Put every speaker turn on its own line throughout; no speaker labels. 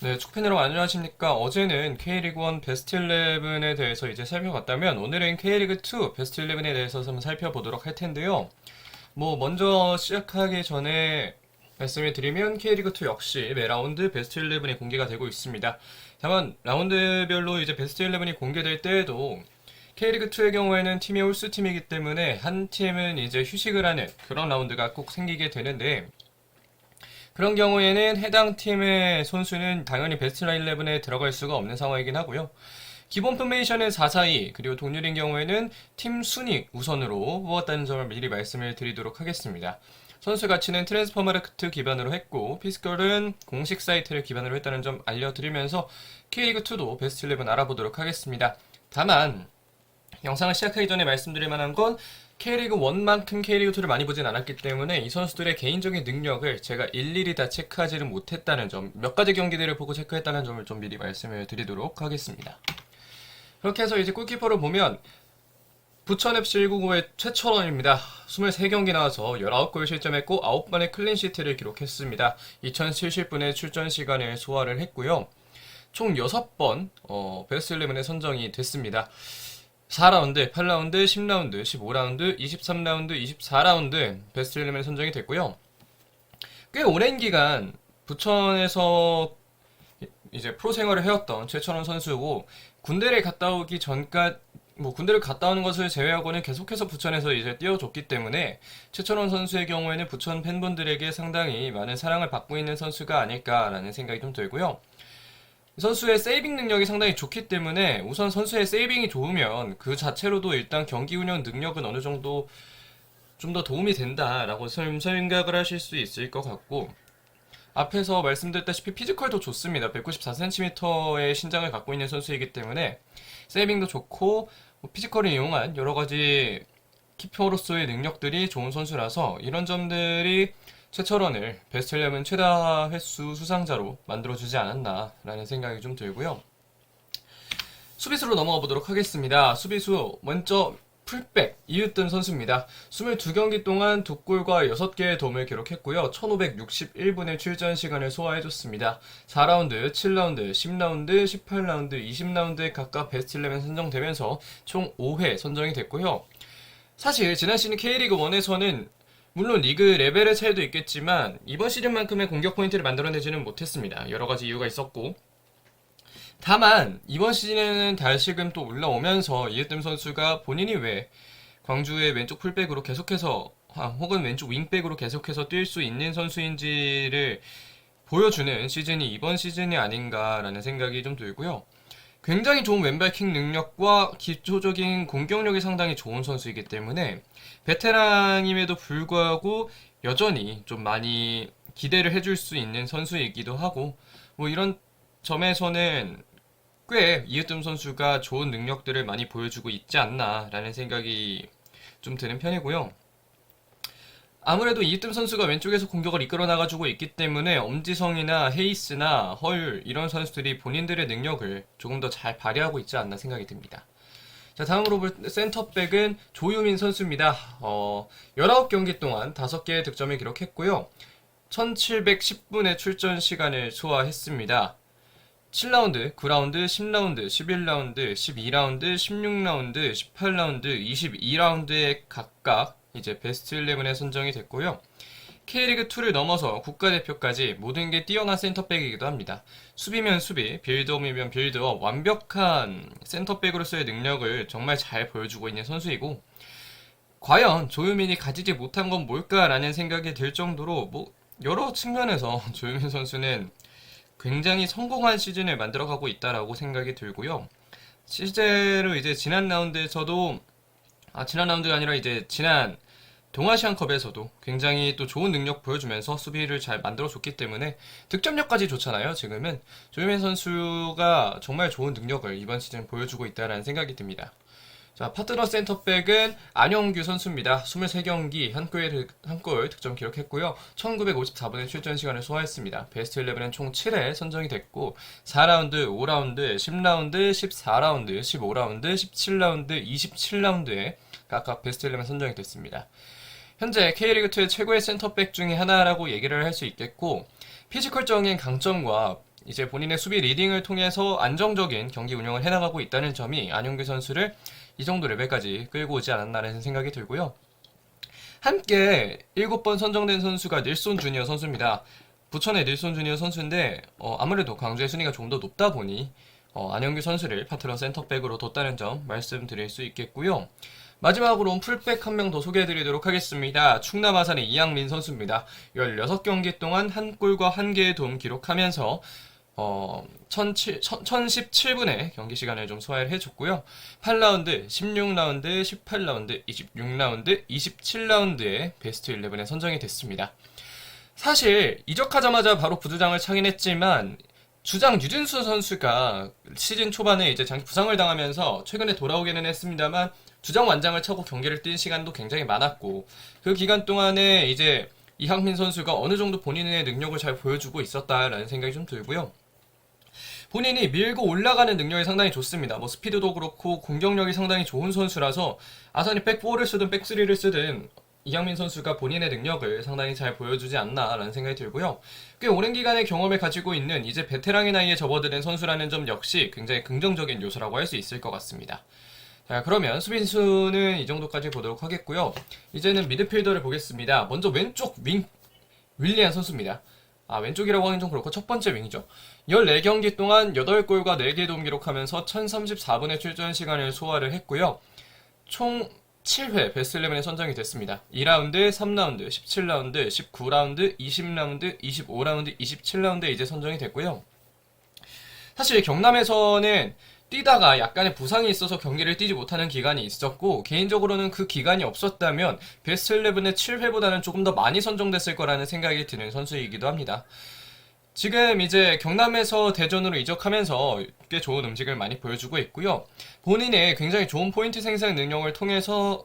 네, 축팬 여러분 안녕하십니까? 어제는 K리그1 베스트 11에 대해서 이제 살펴봤다면 오늘은 K리그2 베스트 11에 대해서 한번 살펴보도록 할 텐데요. 먼저 시작하기 전에 말씀을 드리면 K리그2 역시 매 라운드 베스트 11이 공개가 되고 있습니다. 다만 라운드별로 이제 베스트 11이 공개될 때에도 K리그2의 경우에는 팀이 홀수팀이기 때문에 한 팀은 이제 휴식을 하는 그런 라운드가 꼭 생기게 되는데 그런 경우에는 해당 팀의 선수는 당연히 베스트 11에 들어갈 수가 없는 상황이긴 하고요. 기본 포메이션은 4-4-2, 그리고 동률인 경우에는 팀 순위 우선으로 뽑았다는 점을 미리 말씀을 드리도록 하겠습니다. 선수 가치는 트랜스퍼마르크트 기반으로 했고 피지컬은 공식 사이트를 기반으로 했다는 점 알려드리면서 K리그2도 베스트 11 알아보도록 하겠습니다. 다만 영상을 시작하기 전에 말씀드릴 만한 건 K리그 1만큼 K리그 2를 많이 보진 않았기 때문에 이 선수들의 개인적인 능력을 제가 일일이 다 체크하지는 못했다는 점, 몇 가지 경기들을 보고 체크했다는 점을 좀 미리 말씀을 드리도록 하겠습니다. 그렇게 해서 이제 골키퍼를 보면 부천 FC 199의 최철원입니다. 23경기 나와서 19골 실점했고 9번의 클린시트를 기록했습니다. 2070분의 출전 시간을 소화를 했고요. 총 6번 베스트 11에 선정이 됐습니다. 4라운드, 8라운드, 10라운드, 15라운드, 23라운드, 24라운드 베스트 11에 선정이 됐고요. 꽤 오랜 기간 부천에서 이제 프로 생활을 해왔던 최철원 선수고 군대를 갔다 오기 전까지 군대를 갔다 오는 것을 제외하고는 계속해서 부천에서 이제 뛰어줬기 때문에 최철원 선수의 경우에는 부천 팬분들에게 상당히 많은 사랑을 받고 있는 선수가 아닐까라는 생각이 좀 들고요. 선수의 세이빙 능력이 상당히 좋기 때문에 우선 선수의 세이빙이 좋으면 그 자체로도 일단 경기 운영 능력은 어느 정도 좀 더 도움이 된다라고 생각을 하실 수 있을 것 같고 앞에서 말씀드렸다시피 피지컬도 좋습니다. 194cm의 신장을 갖고 있는 선수이기 때문에 세이빙도 좋고 피지컬을 이용한 여러 가지 키퍼로서의 능력들이 좋은 선수라서 이런 점들이 최철원을 베스트 11 최다 횟수 수상자로 만들어주지 않았나라는 생각이 좀 들고요. 수비수로 넘어가 보도록 하겠습니다. 수비수 먼저 풀백 이으뜸 선수입니다. 22경기 동안 2골과 6개의 도움을 기록했고요. 1561분의 출전 시간을 소화해줬습니다. 4라운드, 7라운드, 10라운드, 18라운드, 20라운드에 각각 베스트 11 선정되면서 총 5회 선정이 됐고요. 사실 지난 시즌 K리그 1에서는 물론 리그 레벨의 차이도 있겠지만 이번 시즌만큼의 공격 포인트를 만들어내지는 못했습니다. 여러 가지 이유가 있었고 다만 이번 시즌에는 다시금 또 올라오면서 이으뜸 선수가 본인이 왜 광주의 왼쪽 풀백으로 계속해서 혹은 왼쪽 윙백으로 계속해서 뛸 수 있는 선수인지를 보여주는 시즌이 이번 시즌이 아닌가라는 생각이 좀 들고요. 굉장히 좋은 왼발킥 능력과 기초적인 공격력이 상당히 좋은 선수이기 때문에 베테랑임에도 불구하고 여전히 좀 많이 기대를 해줄 수 있는 선수이기도 하고 이런 점에서는 꽤 이으뜸 선수가 좋은 능력들을 많이 보여주고 있지 않나라는 생각이 좀 드는 편이고요. 아무래도 이뜸 선수가 왼쪽에서 공격을 이끌어 나가주고 있기 때문에 엄지성이나 헤이스나 헐 이런 선수들이 본인들의 능력을 조금 더 잘 발휘하고 있지 않나 생각이 듭니다. 자, 다음으로 볼 센터백은 조유민 선수입니다. 19경기 동안 5개의 득점을 기록했고요. 1710분의 출전 시간을 소화했습니다. 7라운드, 9라운드, 10라운드, 11라운드, 12라운드, 16라운드, 18라운드, 22라운드에 각각 이제 베스트 11에 선정이 됐고요. K리그2를 넘어서 국가대표까지 모든 게 뛰어난 센터백이기도 합니다. 수비면 수비, 빌드업이면 빌드업, 완벽한 센터백으로서의 능력을 정말 잘 보여주고 있는 선수이고 과연 조유민이 가지지 못한 건 뭘까라는 생각이 들 정도로 여러 측면에서 조유민 선수는 굉장히 성공한 시즌을 만들어가고 있다라고 생각이 들고요. 실제로 이제 지난 라운드에서도 지난 라운드가 아니라 이제 지난 동아시안컵에서도 굉장히 또 좋은 능력 보여주면서 수비를 잘 만들어줬기 때문에 득점력까지 좋잖아요. 지금은 조유민 선수가 정말 좋은 능력을 이번 시즌 보여주고 있다는 생각이 듭니다. 자, 파트너 센터백은 안영규 선수입니다. 23경기 한 골 득점 기록했고요. 1954분의 출전 시간을 소화했습니다. 베스트 11은 총 7회 선정이 됐고 4라운드, 5라운드, 10라운드, 14라운드, 15라운드, 17라운드, 27라운드에 각각 베스트 11 선정이 됐습니다. 현재 K리그2의 최고의 센터백 중에 하나라고 얘기를 할 수 있겠고 피지컬적인 강점과 이제 본인의 수비 리딩을 통해서 안정적인 경기 운영을 해나가고 있다는 점이 안용규 선수를 이 정도 레벨까지 끌고 오지 않았나라는 생각이 들고요. 함께 7번 선정된 선수가 닐손 주니어 선수입니다. 부천의 닐손 주니어 선수인데 아무래도 광주의 순위가 좀 더 높다 보니 안영규 선수를 파트너 센터백으로 뒀다는 점 말씀드릴 수 있겠고요. 마지막으로 풀백 한 명 더 소개해드리도록 하겠습니다. 충남 아산의 이양민 선수입니다. 16경기 동안 한 골과 한 개의 도움 기록하면서 1017분의 경기 시간을 좀 소화를 해줬고요. 8라운드, 16라운드, 18라운드, 26라운드, 27라운드에 베스트 11에 선정이 됐습니다. 사실 이적하자마자 바로 부주장을 차긴 했지만 주장 유진수 선수가 시즌 초반에 이제 부상을 당하면서 최근에 돌아오기는 했습니다만 주장 완장을 차고 경기를 뛴 시간도 굉장히 많았고 그 기간 동안에 이제 이항민 선수가 어느 정도 본인의 능력을 잘 보여주고 있었다라는 생각이 좀 들고요. 본인이 밀고 올라가는 능력이 상당히 좋습니다. 뭐 스피드도 그렇고 공격력이 상당히 좋은 선수라서 아산이 백4를 쓰든 백3를 쓰든 이양민 선수가 본인의 능력을 상당히 잘 보여주지 않나라는 생각이 들고요. 꽤 오랜 기간의 경험을 가지고 있는 이제 베테랑의 나이에 접어드는 선수라는 점 역시 굉장히 긍정적인 요소라고 할 수 있을 것 같습니다. 자, 그러면 수비수는 이 정도까지 보도록 하겠고요. 이제는 미드필더를 보겠습니다. 먼저 왼쪽 윙 윌리안 선수입니다. 왼쪽이라고 하긴 좀 그렇고 첫 번째 윙이죠. 14경기 동안 8골과 4개 도움 기록하면서 1034분의 출전 시간을 소화를 했고요. 총 7회 베스트 11에 선정이 됐습니다. 2라운드, 3라운드, 17라운드, 19라운드, 20라운드, 25라운드, 27라운드에 이제 선정이 됐고요. 사실 경남에서는 뛰다가 약간의 부상이 있어서 경기를 뛰지 못하는 기간이 있었고 개인적으로는 그 기간이 없었다면 베스트 11의 7회보다는 조금 더 많이 선정됐을 거라는 생각이 드는 선수이기도 합니다. 지금 이제 경남에서 대전으로 이적하면서 꽤 좋은 음식을 많이 보여주고 있고요. 본인의 굉장히 좋은 포인트 생산 능력을 통해서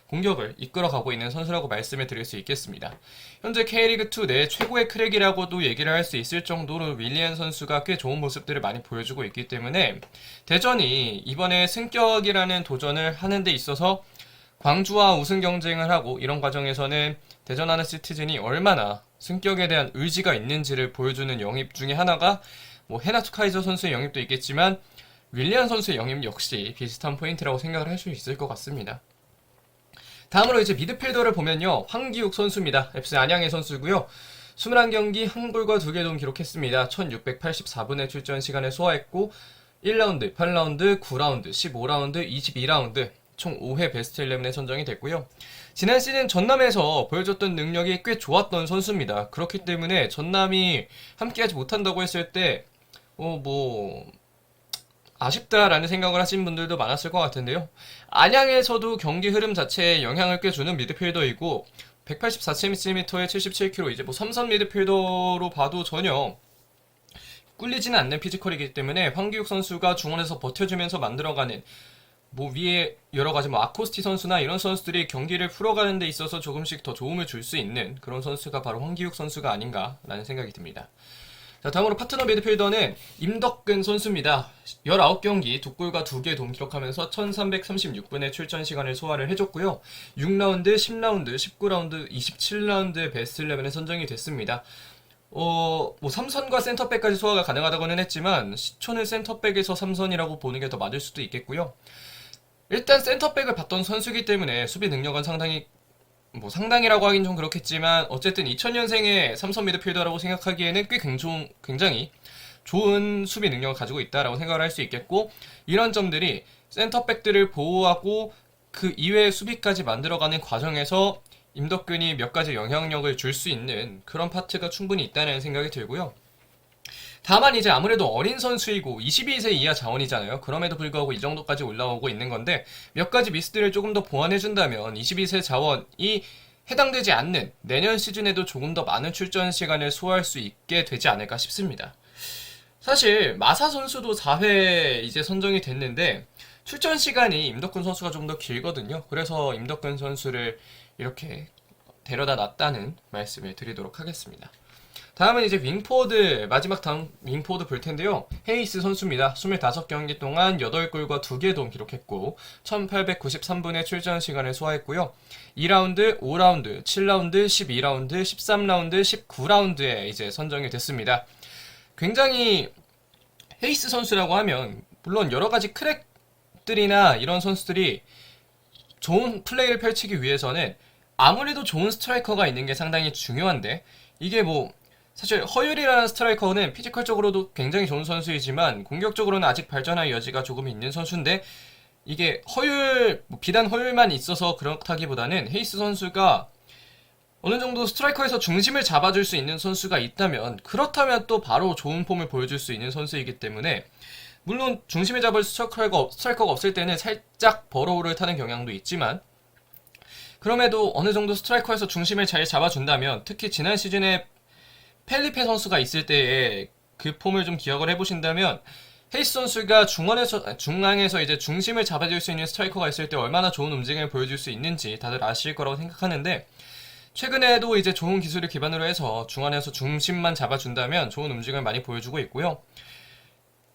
공격을 이끌어가고 있는 선수라고 말씀을 드릴 수 있겠습니다. 현재 K리그2 내 최고의 크랙이라고도 얘기를 할 수 있을 정도로 윌리안 선수가 꽤 좋은 모습들을 많이 보여주고 있기 때문에 대전이 이번에 승격이라는 도전을 하는 데 있어서 광주와 우승 경쟁을 하고 이런 과정에서는 대전 하나 시티즌이 얼마나 승격에 대한 의지가 있는지를 보여주는 영입 중에 하나가 헤나투 카이저 선수의 영입도 있겠지만 윌리안 선수의 영입 역시 비슷한 포인트라고 생각을 할 수 있을 것 같습니다. 다음으로 이제 미드필더를 보면요. 황기욱 선수입니다. FC 안양의 선수고요. 21경기 1골과 2개 도움 기록했습니다. 1684분의 출전 시간을 소화했고 1라운드, 8라운드, 9라운드, 15라운드, 22라운드 총 5회 베스트 11에 선정이 됐고요. 지난 시즌 전남에서 보여줬던 능력이 꽤 좋았던 선수입니다. 그렇기 때문에 전남이 함께하지 못한다고 했을 때 아쉽다라는 생각을 하신 분들도 많았을 것 같은데요. 안양에서도 경기 흐름 자체에 영향을 꽤 주는 미드필더이고 184cm의 77kg 이제 삼선 미드필더로 봐도 전혀 꿀리지는 않는 피지컬이기 때문에 황기욱 선수가 중원에서 버텨주면서 만들어가는 위에 여러 가지 아코스티 선수나 이런 선수들이 경기를 풀어가는 데 있어서 조금씩 더 도움을 줄 수 있는 그런 선수가 바로 황기욱 선수가 아닌가라는 생각이 듭니다. 자, 다음으로 파트너 미드필더는 임덕근 선수입니다. 19경기 2골과 2개 도움 기록하면서 1336분의 출전 시간을 소화를 해줬고요. 6라운드, 10라운드, 19라운드, 27라운드의 베스트 11에 선정이 됐습니다. 3선과 센터백까지 소화가 가능하다고는 했지만 시초는 센터백에서 3선이라고 보는 게 더 맞을 수도 있겠고요. 일단 센터백을 봤던 선수이기 때문에 수비 능력은 상당이라고 하긴 좀 그렇겠지만 어쨌든 2000년생의 3선 미드필더라고 생각하기에는 꽤 굉장히 좋은 수비 능력을 가지고 있다라고 생각을 할 수 있겠고 이런 점들이 센터백들을 보호하고 그 이외의 수비까지 만들어가는 과정에서 임덕근이 몇 가지 영향력을 줄 수 있는 그런 파트가 충분히 있다는 생각이 들고요. 다만 이제 아무래도 어린 선수이고 22세 이하 자원이잖아요. 그럼에도 불구하고 이 정도까지 올라오고 있는 건데 몇 가지 미스들을 조금 더 보완해준다면 22세 자원이 해당되지 않는 내년 시즌에도 조금 더 많은 출전 시간을 소화할 수 있게 되지 않을까 싶습니다. 사실 마사 선수도 4회 이제 선정이 됐는데 출전 시간이 임덕근 선수가 좀 더 길거든요. 그래서 임덕근 선수를 이렇게 데려다 놨다는 말씀을 드리도록 하겠습니다. 다음은 이제 다음 윙포드 볼 텐데요. 헤이스 선수입니다. 25경기 동안 8골과 2개 도움 기록했고 1893분의 출전 시간을 소화했고요. 2라운드, 5라운드, 7라운드, 12라운드, 13라운드, 19라운드에 이제 선정이 됐습니다. 굉장히 헤이스 선수라고 하면 물론 여러 가지 크랙들이나 이런 선수들이 좋은 플레이를 펼치기 위해서는 아무래도 좋은 스트라이커가 있는 게 상당히 중요한데 이게 뭐 사실 허율이라는 스트라이커는 피지컬적으로도 굉장히 좋은 선수이지만 공격적으로는 아직 발전할 여지가 조금 있는 선수인데 이게 허율, 뭐 비단 허율만 있어서 그렇다기보다는 헤이스 선수가 어느 정도 스트라이커에서 중심을 잡아줄 수 있는 선수가 있다면 그렇다면 또 바로 좋은 폼을 보여줄 수 있는 선수이기 때문에 물론 중심을 잡을 스트라이커가 없을 때는 살짝 버로우를 타는 경향도 있지만 그럼에도 어느 정도 스트라이커에서 중심을 잘 잡아준다면 특히 지난 시즌에 펠리페 선수가 있을 때의 그 폼을 좀 기억을 해보신다면 헤이스 선수가 중앙에서 이제 중심을 잡아줄 수 있는 스트라이커가 있을 때 얼마나 좋은 움직임을 보여줄 수 있는지 다들 아실 거라고 생각하는데 최근에도 이제 좋은 기술을 기반으로 해서 중앙에서 중심만 잡아준다면 좋은 움직임을 많이 보여주고 있고요.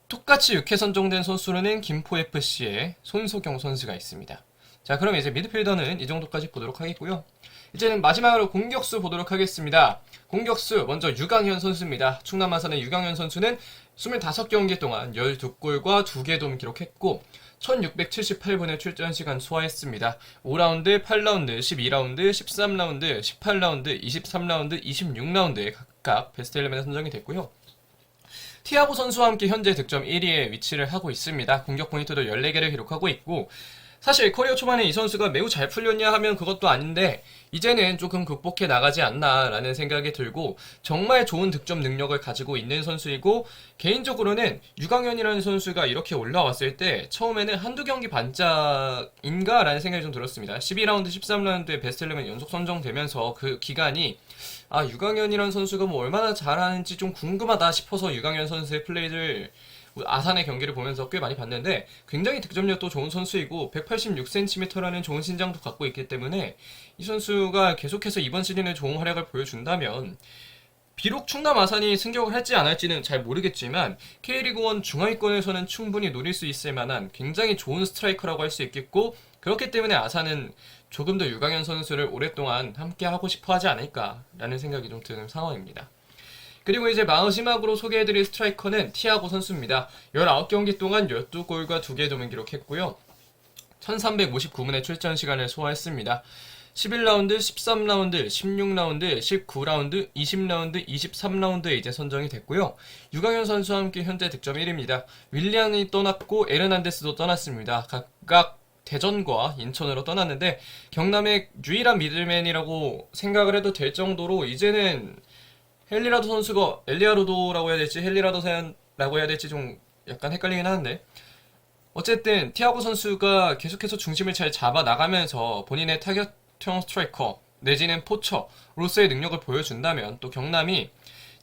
똑같이 6회 선정된 선수로는 김포FC의 손석영 선수가 있습니다. 자, 그럼 이제 미드필더는 이 정도까지 보도록 하겠고요. 이제는 마지막으로 공격수 보도록 하겠습니다. 공격수 먼저 유강현 선수입니다. 충남 아산의 유강현 선수는 25경기 동안 12골과 2개 도움 기록했고 1678분의 출전 시간 소화했습니다. 5라운드, 8라운드, 12라운드, 13라운드, 18라운드, 23라운드, 26라운드에 각각 베스트 11에 선정이 됐고요. 티아고 선수와 함께 현재 득점 1위에 위치를 하고 있습니다. 공격 포인트도 14개를 기록하고 있고 사실 커리어 초반에 이 선수가 매우 잘 풀렸냐 하면 그것도 아닌데 이제는 조금 극복해 나가지 않나 라는 생각이 들고 정말 좋은 득점 능력을 가지고 있는 선수이고 개인적으로는 유강현이라는 선수가 이렇게 올라왔을 때 처음에는 한두 경기 반짝인가 라는 생각이 좀 들었습니다. 12라운드, 13라운드에 베스트 11 연속 선정되면서 그 기간이 유강현이라는 선수가 뭐 얼마나 잘하는지 좀 궁금하다 싶어서 유강현 선수의 플레이를 아산의 경기를 보면서 꽤 많이 봤는데 굉장히 득점력도 좋은 선수이고 186cm라는 좋은 신장도 갖고 있기 때문에 이 선수가 계속해서 이번 시즌에 좋은 활약을 보여준다면 비록 충남 아산이 승격을 할지 안 할지는 잘 모르겠지만 K리그1 중하위권에서는 충분히 노릴 수 있을 만한 굉장히 좋은 스트라이커라고 할 수 있겠고 그렇기 때문에 아산은 조금 더 유강현 선수를 오랫동안 함께 하고 싶어 하지 않을까라는 생각이 좀 드는 상황입니다. 그리고 이제 마지막으로 소개해드릴 스트라이커는 티아고 선수입니다. 19경기 동안 12골과 2개 도움을 기록했고요. 1359분의 출전 시간을 소화했습니다. 11라운드, 13라운드, 16라운드, 19라운드, 20라운드, 23라운드에 이제 선정이 됐고요. 유강현 선수와 함께 현재 득점 1위입니다. 윌리안이 떠났고 에르난데스도 떠났습니다. 각각 대전과 인천으로 떠났는데 경남의 유일한 미들맨이라고 생각을 해도 될 정도로 이제는 헬리라도 선수가 엘리아로도라고 해야 될지 헬리라도라고 해야 될지 좀 약간 헷갈리긴 하는데 어쨌든 티아고 선수가 계속해서 중심을 잘 잡아 나가면서 본인의 타격형 스트라이커 내지는 포처로서의 능력을 보여준다면 또 경남이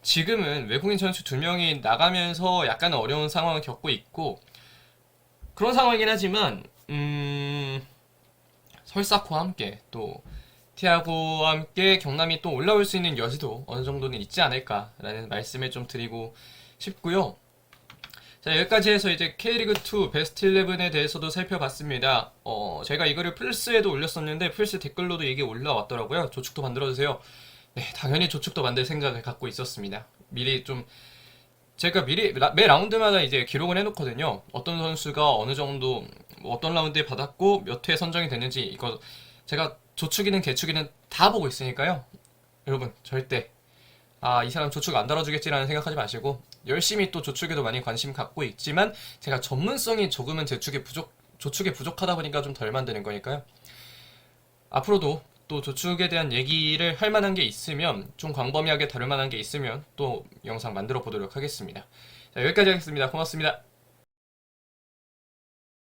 지금은 외국인 선수 2명이 나가면서 약간 어려운 상황을 겪고 있고 그런 상황이긴 하지만 설사코와 함께 또 티아고와 함께 경남이 또 올라올 수 있는 여지도 어느 정도는 있지 않을까라는 말씀을 좀 드리고 싶고요. 자, 여기까지 해서 이제 K리그2 베스트 11에 대해서도 살펴봤습니다. 제가 이거를 플스에도 올렸었는데 플스 댓글로도 이게 올라왔더라고요. 조축도 만들어주세요. 네, 당연히 조축도 만들 생각을 갖고 있었습니다. 미리 좀 제가 미리 매 라운드마다 이제 기록을 해놓거든요. 어떤 선수가 어느 정도 어떤 라운드에 받았고 몇 회 선정이 됐는지 이거 제가 조축이든 개축이든 다 보고 있으니까요. 여러분 절대 이 사람 조축 안 달아주겠지라는 생각하지 마시고 열심히 또 조축에도 많이 관심 갖고 있지만 제가 전문성이 조금은 조축에 부족하다 보니까 좀 덜 만드는 거니까요. 앞으로도 또 조축에 대한 얘기를 할 만한 게 있으면 좀 광범위하게 다룰 만한 게 있으면 또 영상 만들어 보도록 하겠습니다. 자, 여기까지 하겠습니다. 고맙습니다.